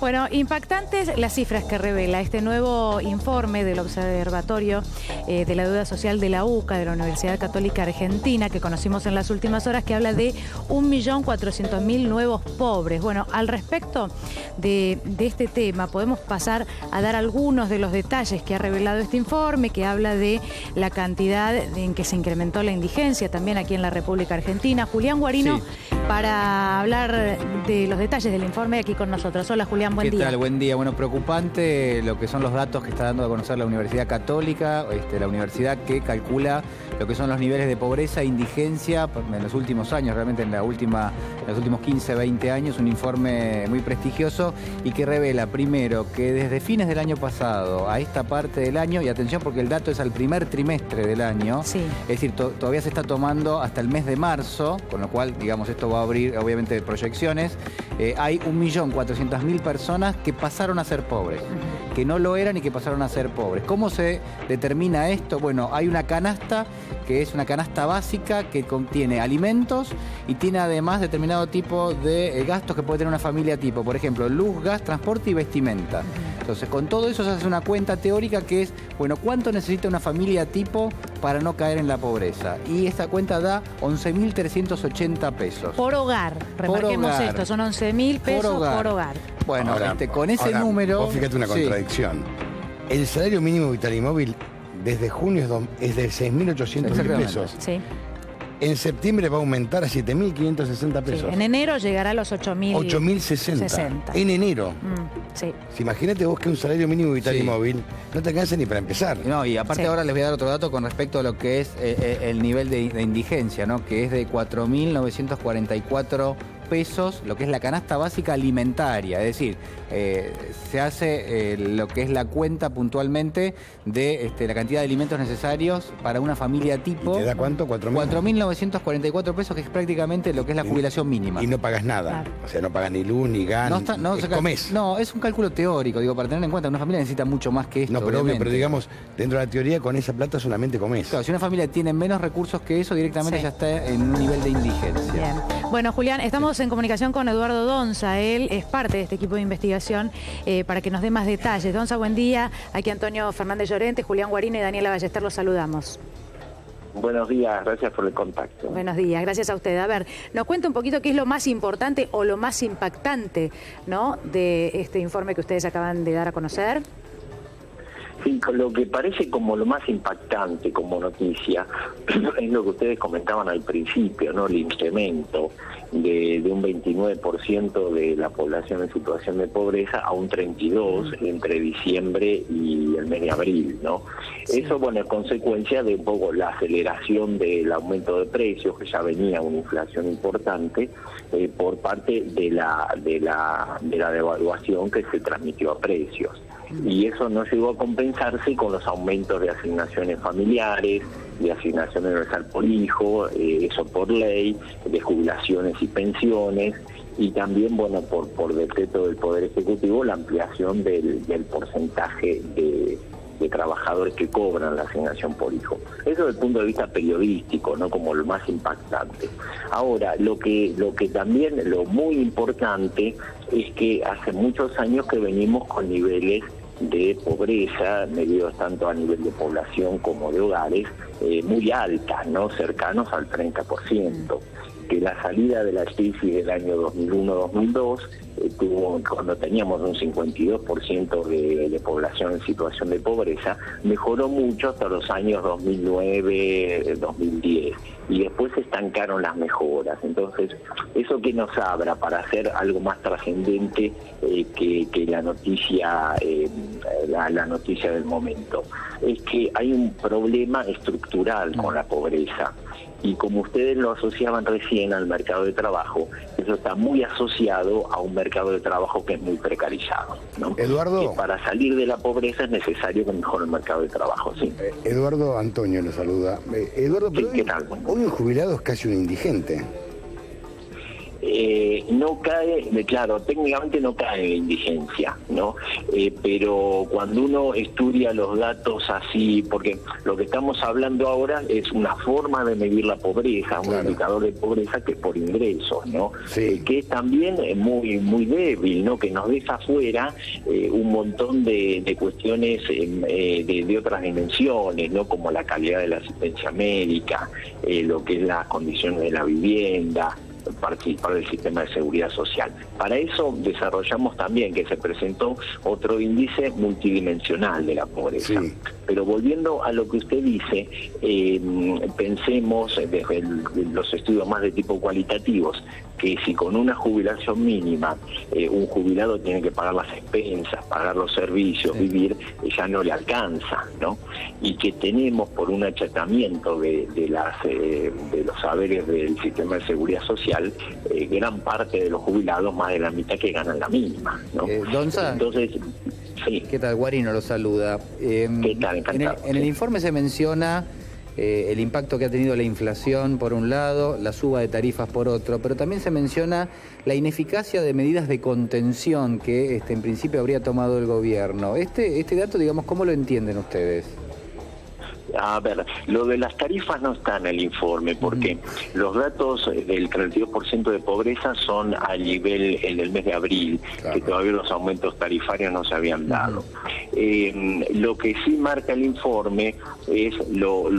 Bueno, impactantes las cifras que revela este nuevo informe del Observatorio de la Deuda Social de la UCA, de la Universidad Católica Argentina, que conocimos en las últimas horas, que habla de 1.400.000 nuevos pobres. Bueno, al respecto de este tema, podemos pasar a dar algunos de los detalles que ha revelado este informe, que habla de la cantidad en que se incrementó la indigencia también aquí en la República Argentina. Julián Guarino, sí, para hablar de los detalles del informe aquí con nosotros. Hola Julián, buen día. ¿Qué tal? Buen día. Bueno, preocupante lo que son los datos que está dando a conocer la Universidad Católica, la universidad que calcula lo que son los niveles de pobreza e indigencia en los últimos años, realmente en los últimos 15, 20 años, un informe muy prestigioso y que revela primero que desde fines del año pasado a esta parte del año, y atención porque el dato es al primer trimestre del año, sí, es decir, todavía se está tomando hasta el mes de marzo, con lo cual, digamos, esto va a abrir obviamente proyecciones, hay 1.400.000 personas que pasaron a ser pobres, que no lo eran y que pasaron a ser pobres. ¿Cómo se determina esto? Bueno, hay una canasta que es una canasta básica que contiene alimentos y tiene además determinado tipo de gastos que puede tener una familia tipo, por ejemplo, luz, gas, transporte y vestimenta. Entonces, con todo eso se hace una cuenta teórica que es, bueno, ¿cuánto necesita una familia tipo para no caer en la pobreza? Y esta cuenta da 11.380 pesos. Por hogar, remarquemos esto, son 11.000 pesos por hogar. Bueno, ahora, con ese número... Vos fíjate una contradicción. Sí. El salario mínimo vital y móvil desde junio es de 6.800 pesos. Sí. En septiembre va a aumentar a 7.560 pesos. Sí, en enero llegará a los 8.060. En enero. Sí. Si imagínate vos que un salario mínimo vital y móvil no te alcanza ni para empezar. No, y aparte ahora les voy a dar otro dato con respecto a lo que es el nivel de indigencia, ¿no? Que es de 4.944 pesos, lo que es la canasta básica alimentaria, es decir, se hace lo que es la cuenta puntualmente de la cantidad de alimentos necesarios para una familia tipo. ¿Y te da cuánto? 4.944 pesos, que es prácticamente lo que es la jubilación mínima. Y no pagas nada, o sea, no pagas ni luz, ni gas, comés. No, es un cálculo teórico, digo, para tener en cuenta, una familia necesita mucho más que esto. No, pero obvio, pero digamos, dentro de la teoría, con esa plata solamente comés. Claro, si una familia tiene menos recursos que eso, directamente ya está en un nivel de indigencia. Bien. Bueno, Julián, estamos en comunicación con Eduardo Donza. Él es parte de este equipo de investigación para que nos dé más detalles. Donza, buen día. Aquí Antonio Fernández Llorente, Julián Guarino y Daniela Ballester, los saludamos. Buenos días, gracias por el contacto. Buenos días, gracias a usted. A ver, nos cuenta un poquito qué es lo más importante o lo más impactante, ¿no?, de este informe que ustedes acaban de dar a conocer. Sí, con lo que parece como lo más impactante como noticia es lo que ustedes comentaban al principio, ¿no? El incremento de un 29% de la población en situación de pobreza a un 32% entre diciembre y el mes de abril, ¿no? Sí. Eso, bueno, es consecuencia de un poco la aceleración del aumento de precios, que ya venía una inflación importante por parte de la devaluación que se transmitió a precios. Y eso no llegó a compensarse con los aumentos de asignaciones familiares, de asignación universal por hijo, eso por ley, de jubilaciones y pensiones, y también, bueno, por decreto del Poder Ejecutivo, la ampliación del porcentaje de trabajadores que cobran la asignación por hijo. Eso desde el punto de vista periodístico, ¿no?, como lo más impactante. Ahora, lo que también, lo muy importante, es que hace muchos años que venimos con niveles de pobreza, medidos tanto a nivel de población como de hogares, muy altas, ¿no?, cercanos al 30%. Que la salida de la crisis del año 2001-2002 cuando teníamos un 52% de población en situación de pobreza, mejoró mucho hasta los años 2009-2010 y después se estancaron las mejoras. Entonces, eso que nos abra para hacer algo más trascendente que la noticia la noticia del momento, es que hay un problema estructural con la pobreza. Y como ustedes lo asociaban recién al mercado de trabajo, eso está muy asociado a un mercado de trabajo que es muy precarizado, ¿no? Eduardo, que para salir de la pobreza es necesario que mejore el mercado de trabajo, ¿sí? Eduardo, Antonio lo saluda. Eduardo, pero sí, ¿qué tal? Hoy un jubilado es casi un indigente. no cae, claro, técnicamente no cae en la indigencia, ¿no? Pero cuando uno estudia los datos así, porque lo que estamos hablando ahora es una forma de medir la pobreza, un indicador de pobreza que es por ingresos, ¿no? Que es también muy débil, ¿no? Que nos deja fuera un montón de cuestiones de otras dimensiones, ¿no? Como la calidad de la asistencia médica, lo que es las condiciones de la vivienda, participar del sistema de seguridad social. Para eso desarrollamos también que se presentó otro índice multidimensional de la pobreza. Sí. Pero volviendo a lo que usted dice, pensemos desde los estudios más de tipo cualitativos, que si con una jubilación mínima un jubilado tiene que pagar las expensas, pagar los servicios, vivir, ya no le alcanza, ¿no? Y que tenemos por un achatamiento de los saberes del sistema de seguridad social, gran parte de los jubilados, más de la mitad, que ganan la mínima, ¿no? Donza, entonces, sí. ¿Qué tal? Guarino lo saluda. ¿Qué tal? Encantado. En el informe se menciona el impacto que ha tenido la inflación por un lado, la suba de tarifas por otro, pero también se menciona la ineficacia de medidas de contención que en principio habría tomado el gobierno. Este dato, digamos, ¿cómo lo entienden ustedes? A ver, lo de las tarifas no está en el informe, porque los datos del 32% de pobreza son a nivel en el mes de abril, que todavía los aumentos tarifarios no se habían dado. Lo que sí marca el informe es lo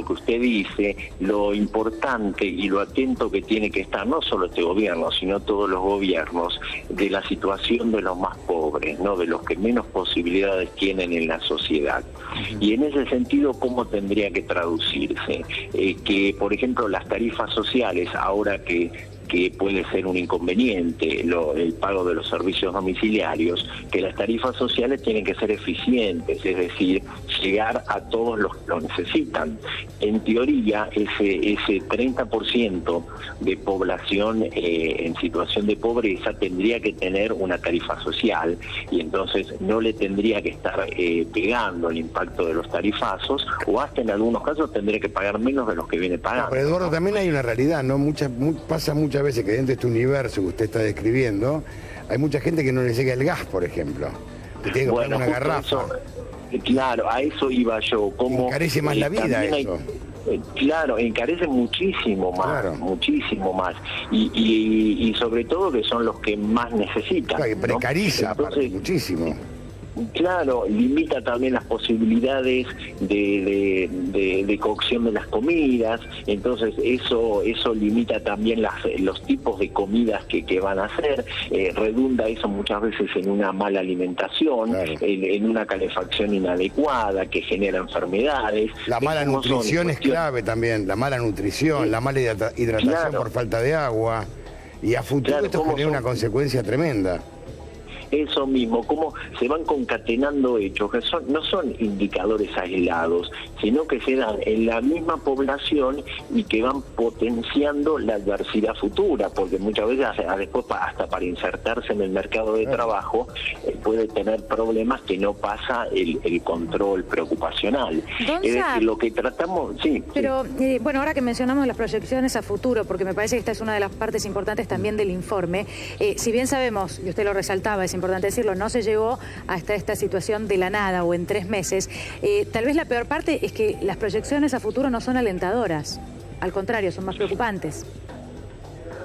que usted dice, lo importante y lo atento que tiene que estar no solo este gobierno, sino todos los gobiernos, de la situación de los más pobres, ¿no? De los que menos posibilidades tienen en la sociedad. Y en ese sentido, ¿cómo tendría que traducirse? Que, por ejemplo, las tarifas sociales, ahora que puede ser un inconveniente el pago de los servicios domiciliarios, que las tarifas sociales tienen que ser eficientes, es decir, llegar a todos los que lo necesitan. En teoría, ese 30% de población en situación de pobreza tendría que tener una tarifa social, y entonces no le tendría que estar pegando el impacto de los tarifazos, o hasta en algunos casos tendría que pagar menos de los que viene pagando. Pero Eduardo, también hay una realidad, ¿no? Pasa muchas veces que dentro de este universo que usted está describiendo, hay mucha gente que no le llega el gas, por ejemplo, que tiene que comprar una garrafa. Eso, claro, a eso iba yo. Como encarece más la vida eso. Claro, encarece muchísimo más, muchísimo más. Y sobre todo que son los que más necesitan. Claro, que precariza, ¿no? Entonces, muchísimo. Claro, limita también las posibilidades de cocción de las comidas, entonces eso limita también los tipos de comidas que van a hacer, redunda eso muchas veces en una mala alimentación, en una calefacción inadecuada que genera enfermedades. La mala nutrición es clave también, la mala nutrición, la mala hidratación por falta de agua, y a futuro esto genera una consecuencia tremenda. Eso mismo, cómo se van concatenando hechos que no son indicadores aislados, sino que se dan en la misma población y que van potenciando la adversidad futura, porque muchas veces después hasta para insertarse en el mercado de trabajo puede tener problemas que no pasa el control preocupacional. Donza, es decir, lo que tratamos... Sí. Pero, bueno, ahora que mencionamos las proyecciones a futuro, porque me parece que esta es una de las partes importantes también del informe, si bien sabemos, y usted lo resaltaba, es importante decirlo, no se llegó hasta esta situación de la nada o en 3 meses. Tal vez la peor parte es que las proyecciones a futuro no son alentadoras, al contrario, son más preocupantes.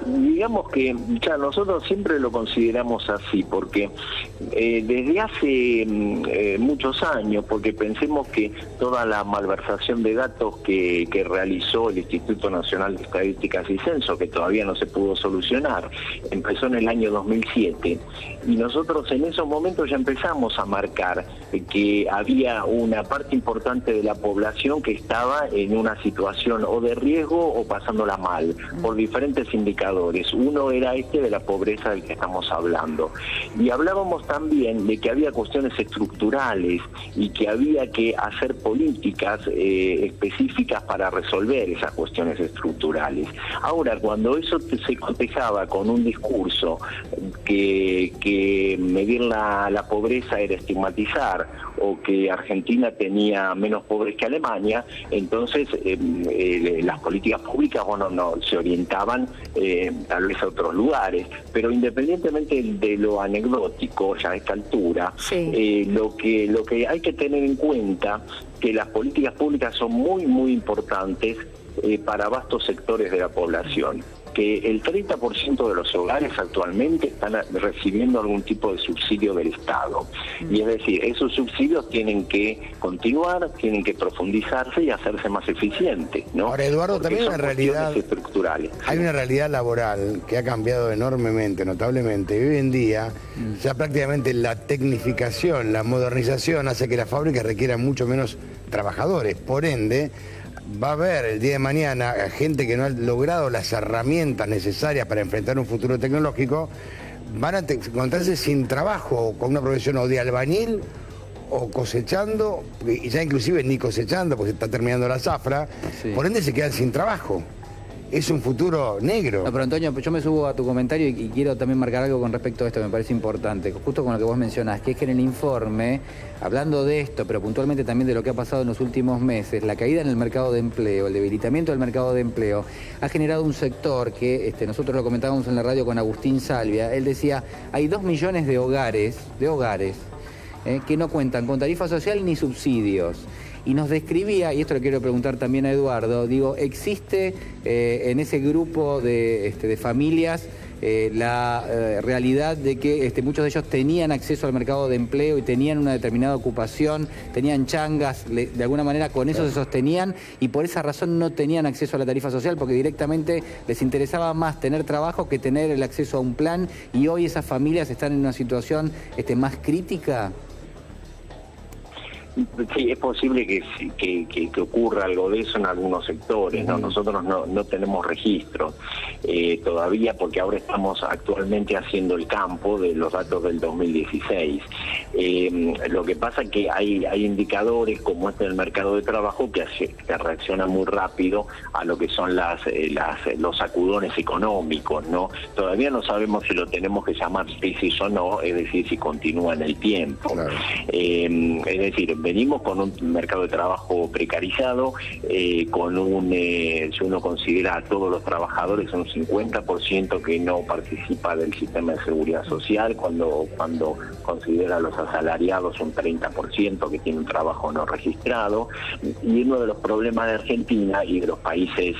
Digamos que ya nosotros siempre lo consideramos así, porque desde hace muchos años, porque pensemos que toda la malversación de datos que realizó el Instituto Nacional de Estadísticas y Censo, que todavía no se pudo solucionar, empezó en el año 2007, y nosotros en esos momentos ya empezamos a marcar que había una parte importante de la población que estaba en una situación o de riesgo o pasándola mal, por diferentes indicadores. Uno era de la pobreza del que estamos hablando. Y hablábamos también de que había cuestiones estructurales y que había que hacer políticas específicas para resolver esas cuestiones estructurales. Ahora, cuando eso se cotejaba con un discurso que medir la pobreza era estigmatizar, o que Argentina tenía menos pobres que Alemania, entonces las políticas públicas no se orientaban tal vez a otros lugares, pero independientemente de lo anecdótico ya a esta altura, lo que hay que tener en cuenta que las políticas públicas son muy importantes para vastos sectores de la población, que el 30% de los hogares actualmente están recibiendo algún tipo de subsidio del Estado. Y es decir, esos subsidios tienen que continuar, tienen que profundizarse y hacerse más eficientes, ¿no? Ahora, Eduardo, porque también hay una realidad estructurales. Hay una realidad laboral que ha cambiado enormemente, notablemente. Y hoy en día, ya prácticamente la tecnificación, la modernización hace que las fábricas requieran mucho menos trabajadores. Por ende, va a haber el día de mañana gente que no ha logrado las herramientas necesarias para enfrentar un futuro tecnológico, van a encontrarse sin trabajo, con una profesión o de albañil o cosechando, y ya inclusive ni cosechando porque se está terminando la zafra, por ende se quedan sin trabajo. Es un futuro negro. No, pero Antonio, yo me subo a tu comentario y quiero también marcar algo con respecto a esto, me parece importante, justo con lo que vos mencionás, que es que en el informe, hablando de esto, pero puntualmente también de lo que ha pasado en los últimos meses, la caída en el mercado de empleo, el debilitamiento del mercado de empleo, ha generado un sector que nosotros lo comentábamos en la radio con Agustín Salvia. Él decía, hay 2 millones de hogares que no cuentan con tarifa social ni subsidios. Y nos describía, y esto le quiero preguntar también a Eduardo, digo, existe en ese grupo de familias la realidad de que muchos de ellos tenían acceso al mercado de empleo y tenían una determinada ocupación, tenían changas, de alguna manera con eso se sostenían y por esa razón no tenían acceso a la tarifa social porque directamente les interesaba más tener trabajo que tener el acceso a un plan, y hoy esas familias están en una situación más crítica. Sí, es posible que ocurra algo de eso en algunos sectores, ¿no? Nosotros no tenemos registro todavía, porque ahora estamos actualmente haciendo el campo de los datos del 2016. Lo que pasa es que hay indicadores como este del mercado de trabajo que reaccionan muy rápido a lo que son los sacudones económicos, ¿no? Todavía no sabemos si lo tenemos que llamar crisis o no, es decir, si continúa en el tiempo. Claro. Es decir, venimos con un mercado de trabajo precarizado, con si uno considera a todos los trabajadores, un 50% que no participa del sistema de seguridad social, cuando considera a los asalariados un 30% que tiene un trabajo no registrado. Y uno de los problemas de Argentina y de los países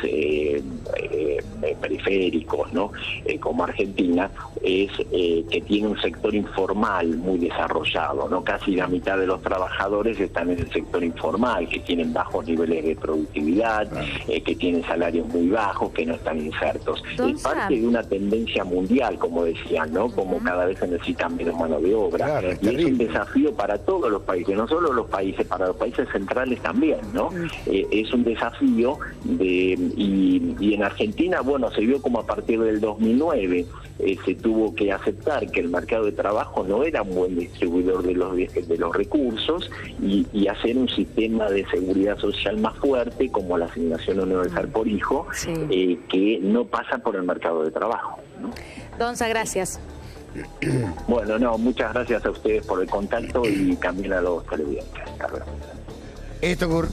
periféricos, ¿no? Como Argentina, es que tiene un sector informal muy desarrollado, ¿no? Casi la mitad de los trabajadores están en el sector informal, que tienen bajos niveles de productividad, que tienen salarios muy bajos, que no están insertos. Es parte de una tendencia mundial, como decían, ¿no? Como cada vez se necesita menos mano de obra. Claro, y es un desafío para todos los países, no solo los países, para los países centrales también, ¿no? Es un desafío y en Argentina, bueno, se vio como a partir del 2009 se tuvo que aceptar que el mercado de trabajo no era un buen distribuidor de los recursos y hacer un sistema de seguridad social más fuerte, como la asignación universal por hijo, que no pasa por el mercado de trabajo, ¿no? Donza, gracias. Bueno, muchas gracias a ustedes por el contacto y también a los televidentes. Esto ocurre.